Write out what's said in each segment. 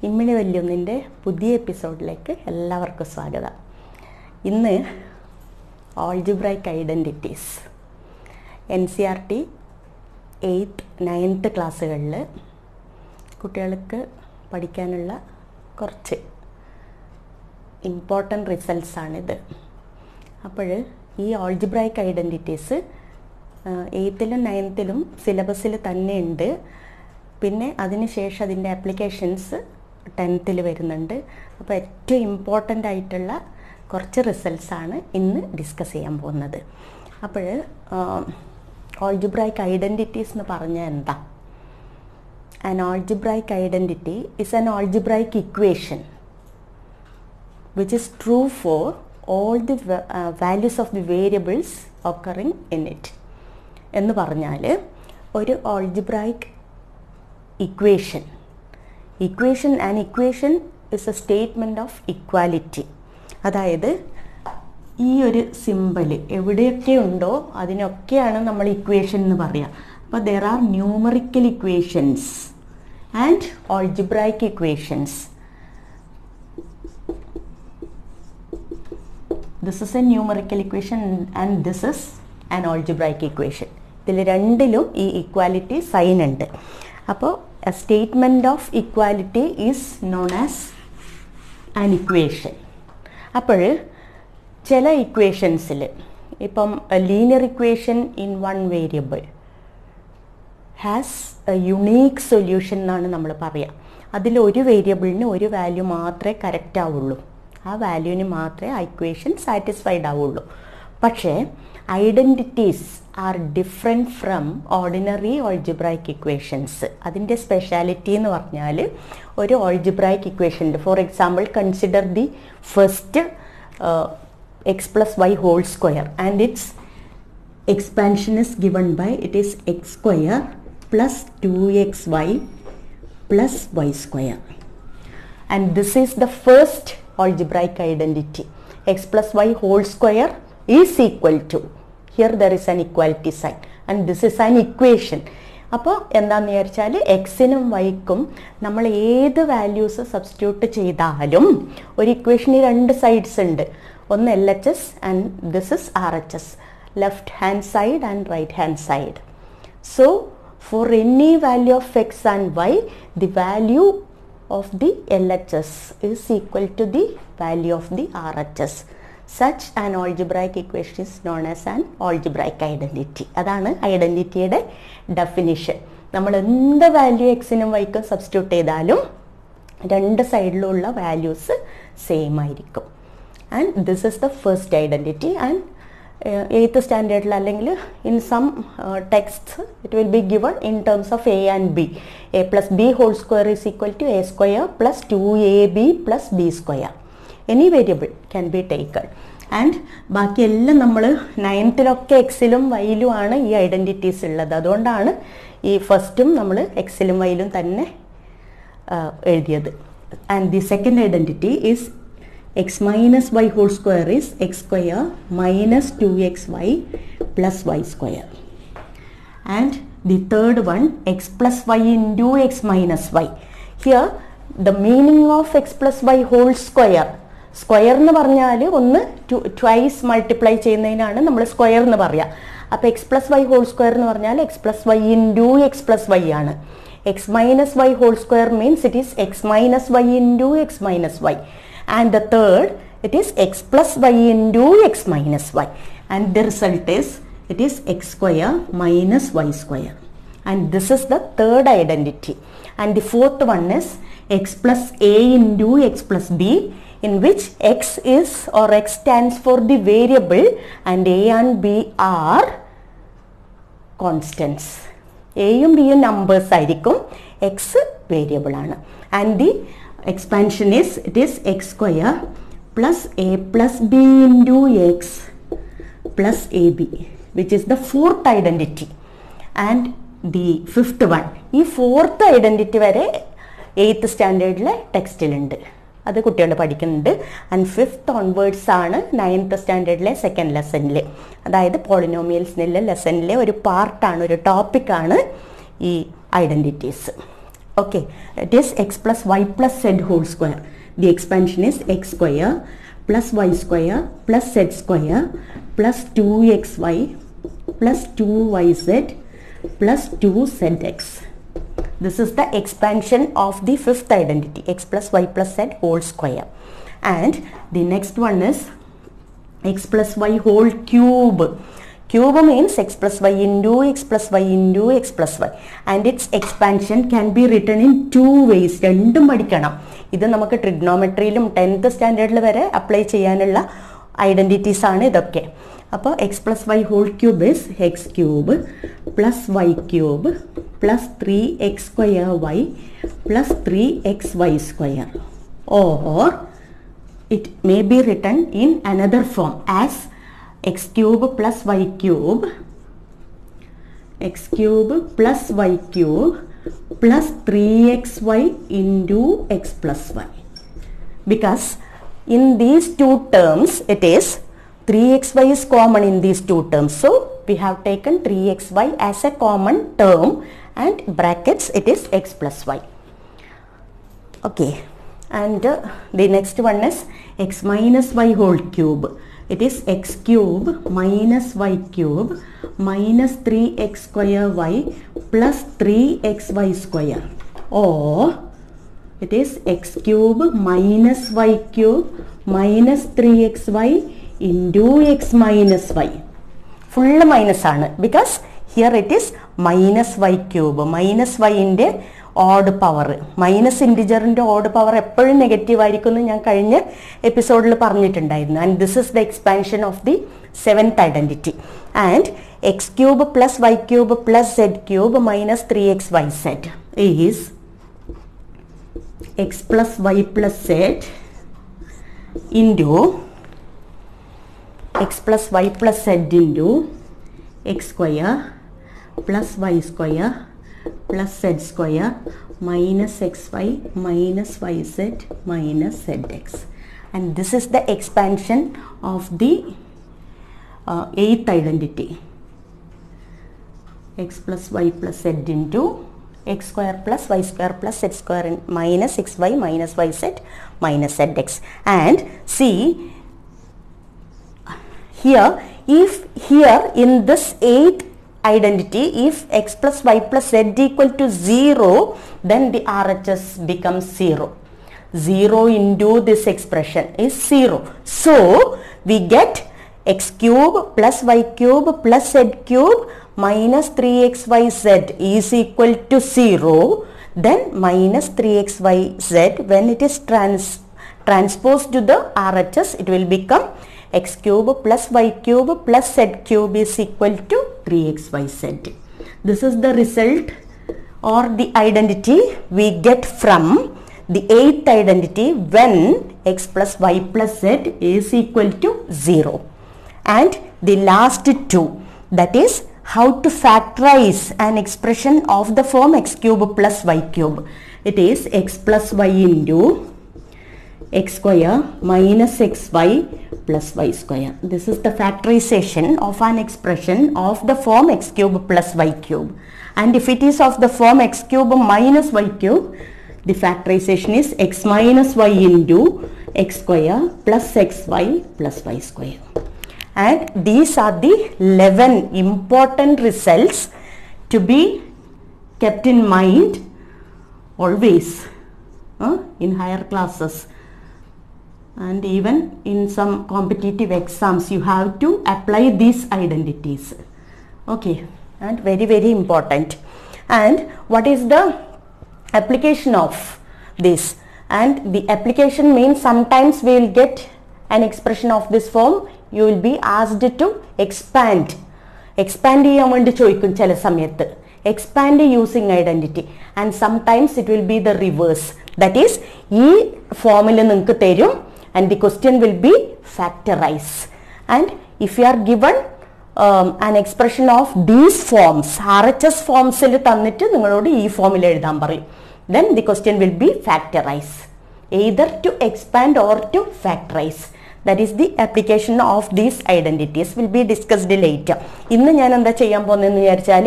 ഇമ്മിണി വല്യൊന്നിൻ്റെ പുതിയ എപ്പിസോഡിലേക്ക് എല്ലാവർക്കും സ്വാഗതം. ഇന്ന് algebraic identities NCERT 8th 9th ക്ലാസ്സുകളിൽ കുട്ടികൾക്ക് പഠിക്കാനുള്ള കുറച്ച് ഇമ്പോർട്ടൻ്റ് റിസൾട്ട്സാണിത്. അപ്പോൾ ഈ ആൾജിബ്രൈക് ഐഡൻറ്റിറ്റീസ് 8th 9th സിലബസിൽ തന്നെ ഉണ്ട്. പിന്നെ അതിനുശേഷം അതിൻ്റെ ആപ്ലിക്കേഷൻസ് 10th വരുന്നുണ്ട്. അപ്പോൾ ഏറ്റവും ഇമ്പോർട്ടൻ്റ് ആയിട്ടുള്ള കുറച്ച് റിസൾട്ട്സാണ് ഇന്ന് ഡിസ്കസ് ചെയ്യാൻ പോകുന്നത്. അപ്പോൾ ആൾജിബ്രൈക് ഐഡൻറ്റിറ്റീസ് എന്ന് പറഞ്ഞാൽ എന്താ? An algebraic identity is an algebraic equation which is true for all the values of the variables occurring in it. എന്ന് പറഞ്ഞാൽ ഒരു algebraic equation is a statement of equality. അതായത് ഈ ഒരു സിമ്പൽ എവിടെയൊക്കെ ഉണ്ടോ അതിനൊക്കെയാണ് നമ്മൾ ഇക്വേഷൻ എന്ന് പറയുക. അപ്പോൾ there are numerical equations and algebraic equations. This is a numerical equation and this is an algebraic equation. ഇതിൽ രണ്ടിലും ഈ ഇക്വാലിറ്റി സൈൻ ഉണ്ട്. അപ്പോൾ a statement of equality is known as an equation. അപ്പോൾ ചില ഇക്വേഷൻസിൽ ഇപ്പം linear equation in one variable has A unique solution എന്നാണ് നമ്മൾ പറയുക. അതിൽ ഒരു വേരിയബിളിന് ഒരു വാല്യൂ മാത്രമേ കറക്റ്റ് ആവുള്ളൂ, ആ വാല്യൂവിന് മാത്രമേ ആ ഇക്വേഷൻ സാറ്റിസ്ഫൈഡ് ആവുള്ളൂ. പക്ഷേ identities are different from ordinary algebraic equations. അതിൻ്റെ സ്പെഷ്യാലിറ്റി എന്ന് പറഞ്ഞാൽ ഒരു ആൾജിബ്രൈക് ഇക്വേഷനിൽ for example consider the first x plus y whole square and its expansion is given by it is x square plus 2xy plus y square, and this is the first algebraic identity. X plus y whole square is equal to, here there is an equality sign and this is an equation. അപ്പോൾ എന്താണെന്ന് വിചാരിച്ചാൽ എക്സിനും വൈക്കും നമ്മൾ ഏത് values substitute ചെയ്താലും ഒരു ഇക്വേഷന് രണ്ട് sides ഉണ്ട്. ഒന്ന് LHS and this is RHS, left hand side and right hand side. So for any value of x and y, the value of the LHS is equal to the value of the RHS. Such an algebraic equation is known as an algebraic identity. അതാണ് ഐഡൻറ്റിറ്റിയുടെ definition. നമ്മൾ എന്ത് value എക്സിനും വൈക്കും substitute ചെയ്താലും രണ്ട് സൈഡിലുള്ള values same ആയിരിക്കും. And this is the first identity, and 8th standard അല്ലെങ്കിൽ in some texts it will be given in terms of a and b. A plus b whole square is equal to a square plus 2ab plus b square. Any variable can be taken. And ബാക്കി എല്ലാം നമ്മൾ 9th എക്സിലും വൈയിലും ആണ് ഈ identities ഉള്ളത്. അതുകൊണ്ടാണ് ഈ ഫസ്റ്റും നമ്മൾ എക്സിലും വൈയിലും തന്നെ എഴുതിയത്. And the second identity is x minus y whole square is x square minus 2xy plus y square. And the third one, x plus y into x minus y. Here the meaning of x plus y whole square, square എന്ന് പറഞ്ഞാൽ ഒന്ന് twice multiply ചെയ്യുന്നതിനാണ് നമ്മൾ square എന്ന് പറയുക. അപ്പോൾ x plus y whole square എന്ന് പറഞ്ഞാൽ x plus y into x plus y ആണ്. X minus y whole square means it is x minus y into x minus y. And the third, it is x plus y into x minus y, and the result is it is x square minus y square, and this is the third identity. And the fourth one is x plus a into x plus b, in which x is or x stands for the variable and a and b are constants. a യും b യും numbers ആയിരിക്കും, x variable ആണ്. And the expansion is it is x square plus a plus b into x plus ab, which is the fourth identity. And the fifth one, ഈ fourth identity വരെ 8th സ്റ്റാൻഡേർഡിലെ ടെക്സ്റ്റിലുണ്ട്, അത് കുട്ടികൾ പഠിക്കുന്നുണ്ട്. And 5th onwards ആണ് 9th സ്റ്റാൻഡേർഡിലെ second ലെസണിൽ, അതായത് പോളിനോമിയൽസിലെ ലെസണിലെ ഒരു പാർട്ടാണ്, ഒരു ടോപ്പിക്കാണ് ഈ identities. Okay, it is x plus y plus z whole square. The expansion is x square plus y square plus z square plus 2xy plus 2yz plus 2zx. This is the expansion of the fifth identity, x plus y plus z whole square. And the next one is x plus y whole cube. Cube means x plus y into x plus y into x plus y, and its expansion can be written in two ways. രണ്ടും പഠിക്കണം. ഇത് നമുക്ക് ട്രിഗ്നോമെട്രിയിലും 10th സ്റ്റാൻഡേർഡിൽ വരെ apply ചെയ്യാനുള്ള identities ആണ് ഇതൊക്കെ. അപ്പോൾ x plus y whole cube is x cube plus y cube plus 3x square y plus 3xy square, or it may be written in another form as x cube plus y cube, x cube plus y cube plus 3xy into x plus y. Because in these two terms it is 3xy is common in these two terms, so we have taken 3xy as a common term and brackets it is x plus y. Okay, and the next one is x minus y whole cube. It is x cube minus y cube minus 3x square y plus 3xy square, or it is x cube minus y cube minus 3xy into x minus y. Full minus ആണ്, because here it is minus y cube. Minus y ന്റെ odd power, minus ഇൻറ്റിജറിൻ്റെ odd power എപ്പോഴും negative ആയിരിക്കും എന്ന് ഞാൻ കഴിഞ്ഞ എപ്പിസോഡിൽ പറഞ്ഞിട്ടുണ്ടായിരുന്നു. And this is the expansion of the seventh identity. And x cube plus y cube plus z cube minus 3xyz is x plus y plus z into x plus y plus z into x square plus y square plus z square minus xy minus yz minus zx, and this is the expansion of the eighth identity, x plus y plus z into x square plus y square plus z square minus xy minus yz minus zx. And see here, if here in this eighth identity, if x plus y plus z equal to 0, then the RHS becomes 0. 0 into this expression is 0. So we get x cube plus y cube plus z cube minus 3xyz is equal to 0. Then minus 3xyz, when it is transposed to the RHS, it will become x cube plus y cube plus z cube is equal to 3xyz. This is the result or the identity we get from the eighth identity when x plus y plus z is equal to 0. And the last two, that is how to factorize an expression of the form x cube plus y cube. It is x plus y into x square minus xy plus y square. This is the factorization of an expression of the form x cube plus y cube. And if it is of the form x cube minus y cube, the factorization is x minus y into x square plus xy plus y square. And these are the 11 important results to be kept in mind always in higher classes. And even in some competitive exams you have to apply these identities. Okay, and very very important. And what is the application of this? And the application means sometimes we will get an expression of this form, you will be asked to expand ചെയ്യാൻ വേണ്ടി ചോദിക്കും ചില സമയത്ത്, expand using identity, and sometimes it will be the reverse, that is ഈ ഫോമിൽ നിങ്ങൾക്ക് തരും and the question will be factorized. And if you are given an expression of these forms, RHS forms il tannittu ningalodu ee formula ezhudhan parayum, then the question will be factorized, either to expand or to factorize. That is the application of these identities will be discussed later. Innu njan endha cheyan ponnu vicharichal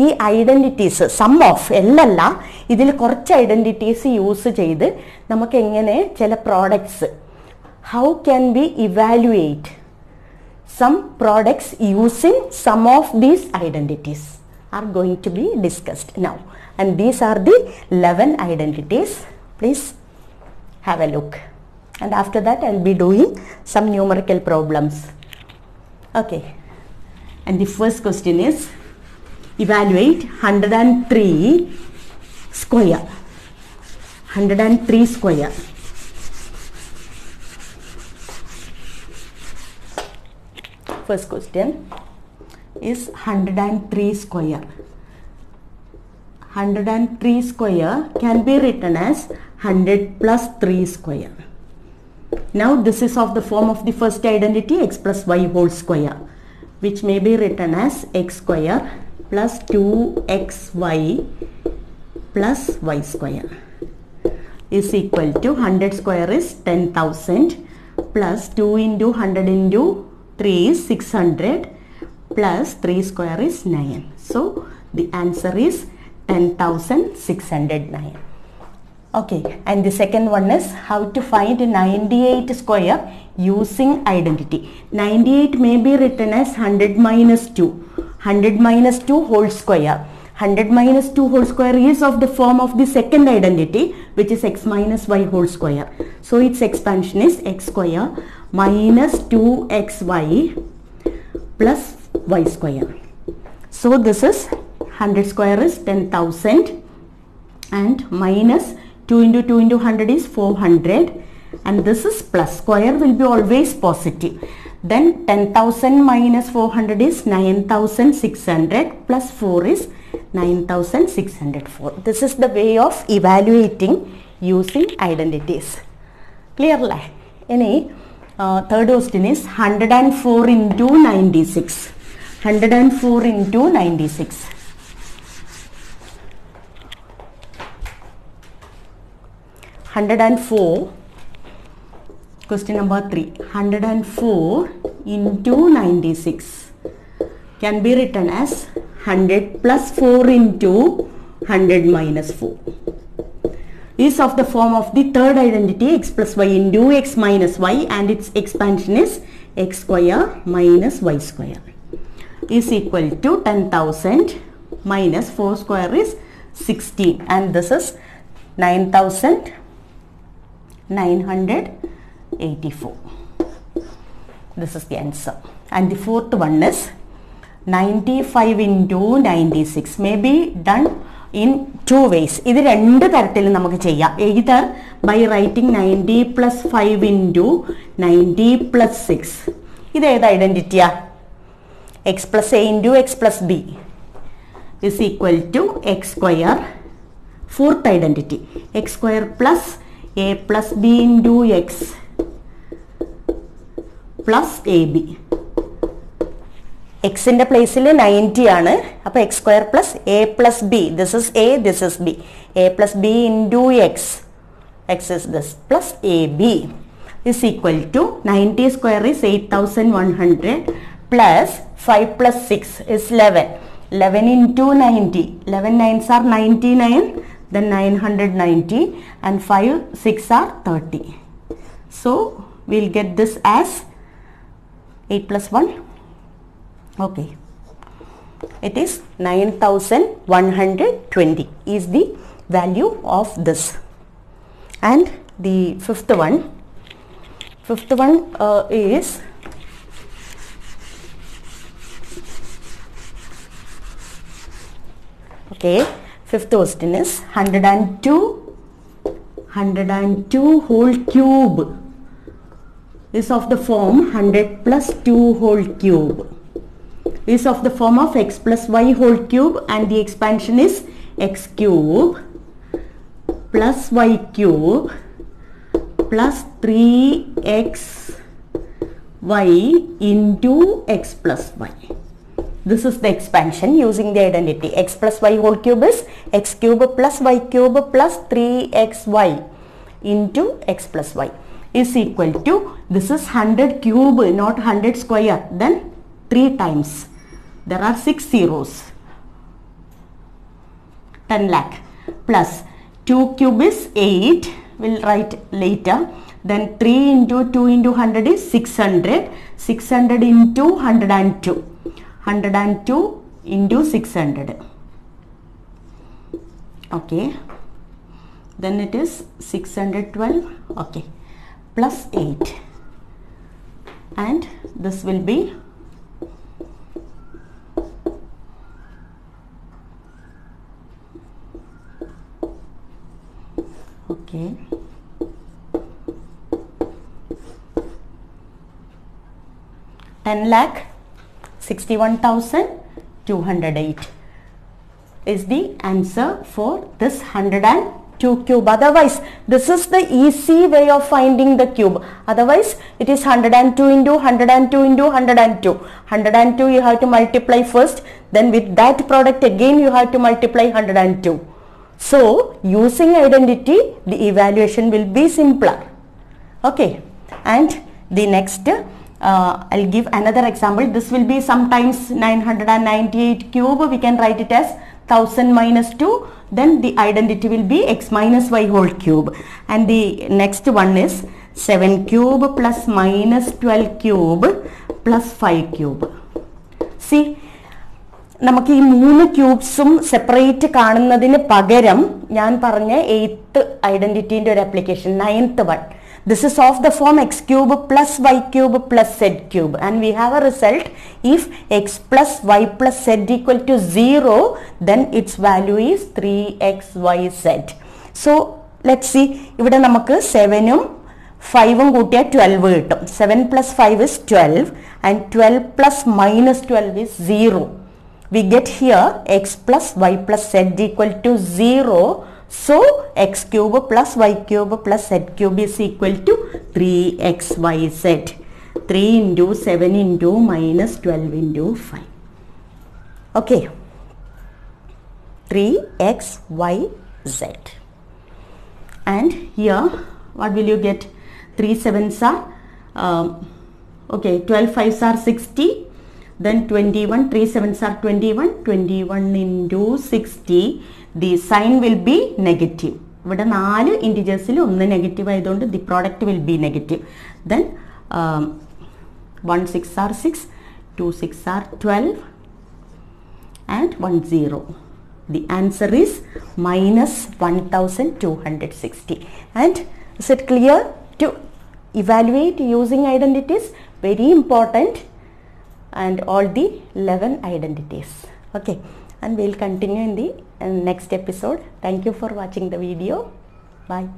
ഈ identities some of എല്ലല്ല, ഇതിൽ കുറച്ച് identities use ചെയ്ത് നമുക്ക് എങ്ങനെ ചില products, how can be evaluate some products using some of these identities are going to be discussed now, and these are the 11 identities. Please have a look, and after that I'll be doing some numerical problems. Okay, and the first question is evaluate 103 square. 103 square. First question is 103 square. 103 square can be written as 100 plus 3 square. Now this is of the form of the first identity, x plus y whole square, which may be written as x square plus 2xy plus y square is equal to 100 square is 10,000 plus 2 into 100 into 3 is 600 plus 3 square is 9. So the answer is 10,609. Okay, and the second one is how to find 98 square using identity. 98 may be written as 100 minus 2. 100 minus 2 whole square. 100 minus 2 whole square is of the form of the second identity, which is x minus y whole square. So its expansion is x square minus 2xy plus y square. So this is 100 square is 10,000 and minus 2 into 2 into 100 is 400, and this is plus, square will be always positive. Then 10,000 minus 400 is 9,600 plus 4 is 9,604. This is the way of evaluating using identities. Clear? Any third question is 104 into 96. 104 into 96. Question number 3. 104 into 96 can be written as 100 plus 4 into 100 minus 4. Is of the form of the third identity, x plus y into x minus y, and its expansion is x square minus y square is equal to 10,000 minus 4 square is 16, and this is 9,984. This is the answer. And the fourth one is 95 into 96 may be done in two ways. ഇത് രണ്ട് തരത്തിൽ നമുക്ക് ചെയ്യാം. Either by writing 90 plus 5 into 90 plus 6. ഇത് ഏത് ഐഡൻറ്റിറ്റിയാ? x plus a into x plus b is equal to x square. Fourth identity, x square plus a plus b into x plus ab. x in the place 90 ആണ്. അപ്പോൾ x square plus a plus b, this is a, this is b, a plus b into x, x is this, plus ab is equal to 90 square is 8,100 plus 5 plus 6 is 11. 11 into 90, 11 nines are 99, then 990, and 5 6 are 30. So we'll get this as 8 plus 1. Okay, it is 9,120 is the value of this. And the fifth one is okay, fifth question is 102 whole cube is of the form 100 plus 2 whole cube is of the form of x plus y whole cube, and the expansion is x cube plus y cube plus 3xy into x plus y. This is the expansion using the identity. X plus y whole cube is x cube plus y cube plus 3xy into x plus y is equal to, this is 100 cube, not 100 square, then 3 times. There are 6 zeros. 10 lakh plus 2 cube is 8, we'll write later. Then 3 into 2 into 100 is 600. 600 into 102. 102 into 600. Okay. Then it is 612. Okay. Plus 8. And this will be okay. 10,61,208 is the answer for this 102 cube. Otherwise, this is the easy way of finding the cube. Otherwise, it is 102 into 102 into 102. 102 you have to multiply first. Then with that product again you have to multiply 102. So, using identity, the evaluation will be simpler. Okay. And the next, I'll give another example. This will be sometimes 998 cube. We can write it as 1000 minus 2. Then the identity will be x minus y whole cube. And the next one is 7 cube plus minus 12 cube plus 5 cube. See, നമുക്ക് ഈ 3 ക്യൂബ്സും separate കാണുന്നതിന് പകരം ഞാൻ പറഞ്ഞ 8th ഐഡന്റിറ്റിന്റെ ഒരു application 9th one. This is of the form x cube plus y cube plus z cube, and we have a result. If x plus y plus z equal to 0, then its value is 3xyz. So let's see, ഇവിടെ നമുക്ക് 7ഉം 5ഉം കൂട്ടിയാൽ 12 കിട്ടും. 7 plus 5 is 12 and 12 plus minus 12 is 0. We get here x plus y plus z equal to 0. So x cube plus y cube plus z cube is equal to 3xyz. 3 into 7 into minus 12 into 5. Okay. 3xyz. And here what will you get? 3 7s are okay, 12 5s are 60. Then 21, 3 7s are 21, 21 into 60, the sign will be negative. ഇവിടെ 4 integers-ൽ ഒന്ന് negative ആയതുകൊണ്ട് the product will be negative. Then 1 6 are 6, 2 6 are 12 and 1 0. The answer is minus 1260. And is it clear? To evaluate using identities, very important. And all the 11 identities. Okay, and we'll continue in the next episode. Thank you for watching the video. Bye.